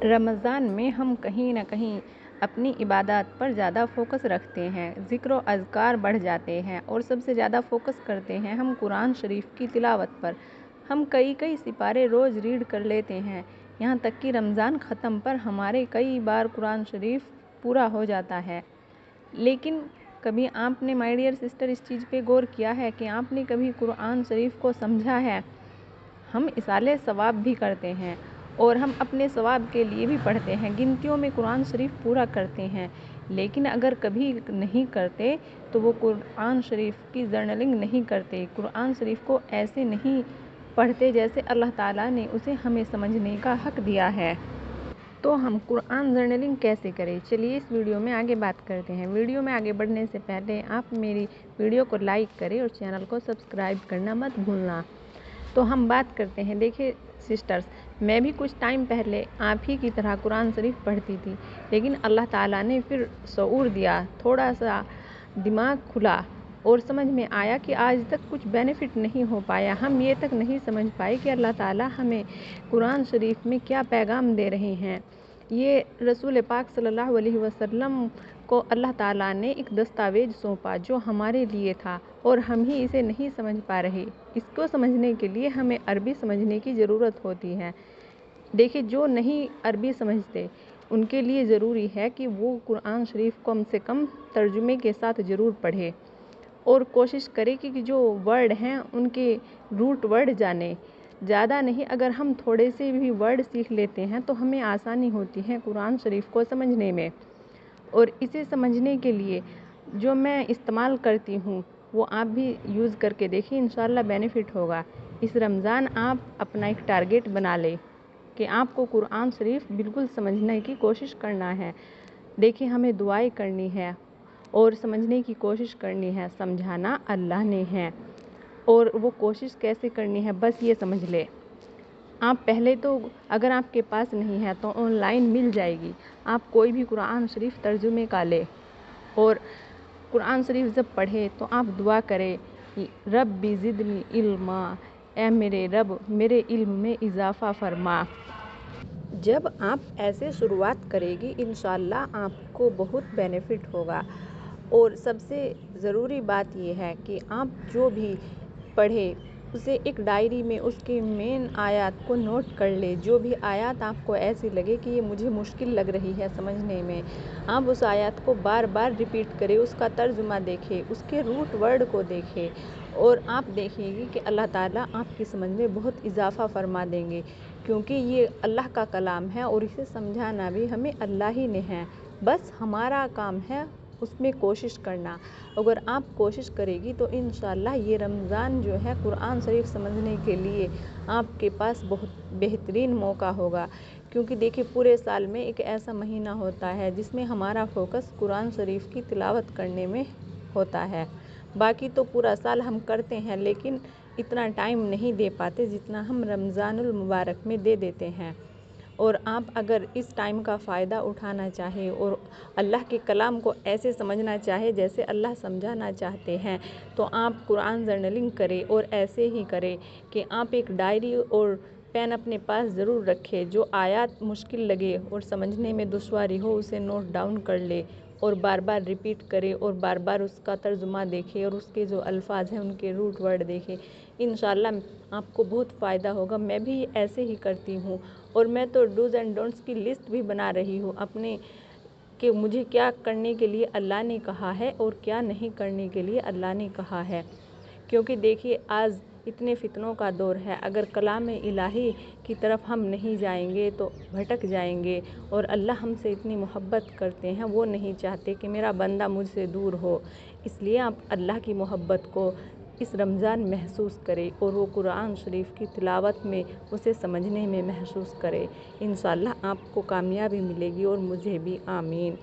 رمضان میں ہم کہیں نہ کہیں اپنی عبادات پر زیادہ فوکس رکھتے ہیں، ذکر و اذکار بڑھ جاتے ہیں اور سب سے زیادہ فوکس کرتے ہیں ہم قرآن شریف کی تلاوت پر۔ ہم کئی سپارے روز ریڈ کر لیتے ہیں، یہاں تک کہ رمضان ختم پر ہمارے کئی بار قرآن شریف پورا ہو جاتا ہے۔ لیکن کبھی آپ نے مائی ڈیئر سسٹر اس چیز پہ غور کیا ہے کہ آپ نے کبھی قرآن شریف کو سمجھا ہے؟ ہم اصالِ ثواب بھی کرتے ہیں اور ہم اپنے ثواب کے لیے بھی پڑھتے ہیں، گنتیوں میں قرآن شریف پورا کرتے ہیں، لیکن اگر کبھی نہیں کرتے تو وہ قرآن شریف کی جرنلنگ نہیں کرتے، قرآن شریف کو ایسے نہیں پڑھتے جیسے اللہ تعالیٰ نے اسے ہمیں سمجھنے کا حق دیا ہے۔ تو ہم قرآن جرنلنگ کیسے کریں؟ چلیے اس ویڈیو میں آگے بات کرتے ہیں۔ ویڈیو میں آگے بڑھنے سے پہلے آپ میری ویڈیو کو لائک کریں اور چینل کو سبسکرائب کرنا مت بھولنا۔ تو ہم بات کرتے ہیں، دیکھیں سسٹرز، میں بھی کچھ ٹائم پہلے آپ ہی کی طرح قرآن شریف پڑھتی تھی، لیکن اللہ تعالیٰ نے پھر شعور دیا، تھوڑا سا دماغ کھلا اور سمجھ میں آیا کہ آج تک کچھ بینیفٹ نہیں ہو پایا، ہم یہ تک نہیں سمجھ پائے کہ اللہ تعالیٰ ہمیں قرآن شریف میں کیا پیغام دے رہے ہیں۔ یہ رسول پاک صلی اللہ علیہ وسلم کو اللہ تعالیٰ نے ایک دستاویز سونپا جو ہمارے لیے تھا اور ہم ہی اسے نہیں سمجھ پا رہے۔ اس کو سمجھنے کے لیے ہمیں عربی سمجھنے کی ضرورت ہوتی ہے۔ دیکھیں جو نہیں عربی سمجھتے ان کے لیے ضروری ہے کہ وہ قرآن شریف کم سے کم ترجمے کے ساتھ ضرور پڑھے اور کوشش کرے کہ جو ورڈ ہیں ان کے روٹ ورڈ جانے، زیادہ نہیں، اگر ہم تھوڑے سے بھی ورڈ سیکھ لیتے ہیں تو ہمیں آسانی ہوتی ہے قرآن شریف کو سمجھنے میں۔ اور اسے سمجھنے کے لیے جو میں استعمال کرتی ہوں وہ آپ بھی یوز کر کے دیکھیں، انشاءاللہ بینیفٹ ہوگا۔ اس رمضان آپ اپنا ایک ٹارگٹ بنا لیں کہ آپ کو قرآن شریف بالکل سمجھنے کی کوشش کرنا ہے۔ دیکھیں ہمیں دعائیں کرنی ہے اور سمجھنے کی کوشش کرنی ہے، سمجھانا اللہ نے ہے، اور وہ کوشش کیسے کرنی ہے بس یہ سمجھ لے۔ آپ پہلے تو اگر آپ کے پاس نہیں ہے تو آن لائن مل جائے گی، آپ کوئی بھی قرآن شریف ترجمے کا لے اور قرآن شریف جب پڑھے تو آپ دعا کریں، رب زدنی علما، اے میرے رب میرے علم میں اضافہ فرما۔ جب آپ ایسے شروعات کرے گی انشاءاللہ آپ کو بہت بینیفٹ ہوگا۔ اور سب سے ضروری بات یہ ہے کہ آپ جو بھی پڑھے اسے ایک ڈائری میں اس کے مین آیات کو نوٹ کر لے، جو بھی آیات آپ کو ایسی لگے کہ یہ مجھے مشکل لگ رہی ہے سمجھنے میں، آپ اس آیات کو بار بار ریپیٹ کریں، اس کا ترجمہ دیکھیں، اس کے روٹ ورڈ کو دیکھیں اور آپ دیکھیں گی کہ اللہ تعالیٰ آپ کی سمجھ میں بہت اضافہ فرما دیں گے، کیونکہ یہ اللہ کا کلام ہے اور اسے سمجھانا بھی ہمیں اللہ ہی نے ہے، بس ہمارا کام ہے اس میں کوشش کرنا۔ اگر آپ کوشش کرے گی تو انشاءاللہ یہ رمضان جو ہے قرآن شریف سمجھنے کے لیے آپ کے پاس بہت بہترین موقع ہوگا، کیونکہ دیکھیں پورے سال میں ایک ایسا مہینہ ہوتا ہے جس میں ہمارا فوکس قرآن شریف کی تلاوت کرنے میں ہوتا ہے، باقی تو پورا سال ہم کرتے ہیں لیکن اتنا ٹائم نہیں دے پاتے جتنا ہم رمضان المبارک میں دے دیتے ہیں۔ اور آپ اگر اس ٹائم کا فائدہ اٹھانا چاہیں اور اللہ کے کلام کو ایسے سمجھنا چاہے جیسے اللہ سمجھانا چاہتے ہیں تو آپ قرآن جرنلنگ کریں اور ایسے ہی کریں کہ آپ ایک ڈائری اور پین اپنے پاس ضرور رکھیں، جو آیات مشکل لگے اور سمجھنے میں دشواری ہو اسے نوٹ ڈاؤن کر لے اور بار بار ریپیٹ کرے اور بار بار اس کا ترجمہ دیکھے اور اس کے جو الفاظ ہیں ان کے روٹ ورڈ دیکھے، انشاءاللہ آپ کو بہت فائدہ ہوگا۔ میں بھی ایسے ہی کرتی ہوں اور میں تو ڈوز اینڈ ڈونٹس کی لسٹ بھی بنا رہی ہوں اپنے، کہ مجھے کیا کرنے کے لیے اللہ نے کہا ہے اور کیا نہیں کرنے کے لیے اللہ نے کہا ہے، کیونکہ دیکھیے آج اتنے فتنوں کا دور ہے، اگر کلام الہی کی طرف ہم نہیں جائیں گے تو بھٹک جائیں گے، اور اللہ ہم سے اتنی محبت کرتے ہیں، وہ نہیں چاہتے کہ میرا بندہ مجھ سے دور ہو، اس لیے آپ اللہ کی محبت کو اس رمضان محسوس کریں اور وہ قرآن شریف کی تلاوت میں اسے سمجھنے میں محسوس کریں، انشاءاللہ آپ کو کامیابی ملے گی اور مجھے بھی، آمین۔